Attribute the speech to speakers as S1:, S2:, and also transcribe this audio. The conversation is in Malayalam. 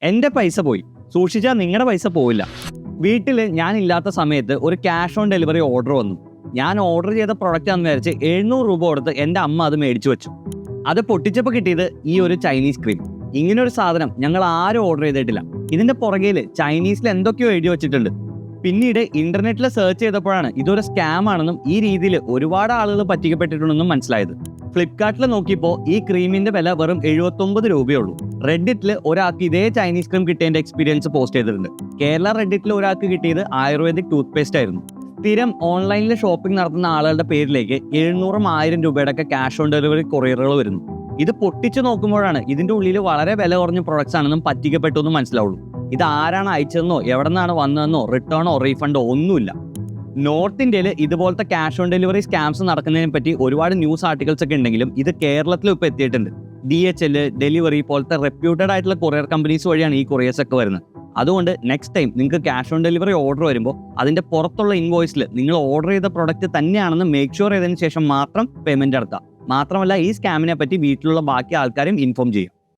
S1: എൻ്റെ പൈസ പോയി, സൂക്ഷിച്ചാൽ നിങ്ങളുടെ പൈസ പോവില്ല. വീട്ടിൽ ഞാൻ ഇല്ലാത്ത സമയത്ത് ഒരു ക്യാഷ് ഓൺ ഡെലിവറി ഓർഡർ വന്നു. ഞാൻ ഓർഡർ ചെയ്ത പ്രൊഡക്റ്റ് ആണെന്ന് വിചാരിച്ച് 700 രൂപ കൊടുത്ത് എൻ്റെ അമ്മ അത് മേടിച്ചു വെച്ചു. അത് പൊട്ടിച്ചപ്പോൾ കിട്ടിയത് ഈ ഒരു ചൈനീസ് ക്രീം. ഇങ്ങനൊരു സാധനം ഞങ്ങൾ ആരും ഓർഡർ ചെയ്തിട്ടില്ല. ഇതിൻ്റെ പുറകിൽ ചൈനീസിൽ എന്തൊക്കെയോ എഴുതി വെച്ചിട്ടുണ്ട്. പിന്നീട് ഇന്റർനെറ്റിൽ സെർച്ച് ചെയ്തപ്പോഴാണ് ഇതൊരു സ്കാം ആണെന്നും ഈ രീതിയിൽ ഒരുപാട് ആളുകൾ പറ്റിക്കപ്പെട്ടിട്ടുണ്ടെന്നും മനസ്സിലായത്. ഫ്ലിപ്കാർട്ടിൽ നോക്കിയപ്പോൾ ഈ ക്രീമിന്റെ വില വെറും 79 രൂപയുള്ളൂ. റെഡിറ്റിൽ ഒരാൾക്ക് ഇതേ ചൈനീസ് ക്രീം കിട്ടിയതിന്റെ എക്സ്പീരിയൻസ് പോസ്റ്റ് ചെയ്തിട്ടുണ്ട്. കേരള റെഡിറ്റിൽ ഒരാൾക്ക് കിട്ടിയത് ആയുർവേദിക് ടൂത്ത് പേസ്റ്റ് ആയിരുന്നു. സ്ഥിരം ഓൺലൈനിൽ ഷോപ്പിംഗ് നടത്തുന്ന ആളുകളുടെ പേരിലേക്ക് 700-1000 രൂപയുടെ ഒക്കെ ക്യാഷ് ഓൺ ഡെലിവറി കൊറിയറുകൾ വരുന്നു. ഇത് പൊട്ടിച്ചു നോക്കുമ്പോഴാണ് ഇതിന്റെ ഉള്ളിൽ വളരെ വില കുറഞ്ഞ പ്രൊഡക്ട്സ് ആണെന്നും പറ്റിക്കപ്പെട്ടു എന്നും മനസ്സിലാവുള്ളൂ. ഇത് ആരാണ് അയച്ചതെന്നോ എവിടെ നിന്നാണ് വന്നതെന്നോ റിട്ടേണോ റീഫണ്ടോ ഒന്നുമില്ല. നോർത്ത് ഇന്ത്യയിൽ ഇതുപോലത്തെ ക്യാഷ് ഓൺ ഡെലിവറി സ്കാംസ് നടക്കുന്നതിനെ പറ്റി ഒരുപാട് ന്യൂസ് ആർട്ടിക്കിൾസ് ഒക്കെ ഉണ്ടെങ്കിലും ഇത് കേരളത്തിലും ഇപ്പോൾ എത്തിയിട്ടുണ്ട്. DHL, ഡെലിവറി പോലത്തെ റെപ്യൂട്ടഡ് ആയിട്ടുള്ള കൊറിയർ കമ്പനീസ് വഴിയാണ് ഈ കൊറിയേഴ്സ് ഒക്കെ വരുന്നത്. അതുകൊണ്ട് നെക്സ്റ്റ് ടൈം നിങ്ങൾക്ക് ക്യാഷ് ഓൺ ഡെലിവറി ഓർഡർ വരുമ്പോൾ അതിന്റെ പുറത്തുള്ള ഇൻവോയ്സിൽ നിങ്ങൾ ഓർഡർ ചെയ്ത പ്രൊഡക്റ്റ് തന്നെയാണെന്ന് മേക്ക് ഷുവർ ചെയ്തതിന് ശേഷം മാത്രം പേയ്മെന്റ് നടത്തുക. മാത്രമല്ല ഈ സ്കാമിനെ പറ്റി വീട്ടിലുള്ള ബാക്കി ആൾക്കാരും ഇൻഫോം ചെയ്യുക.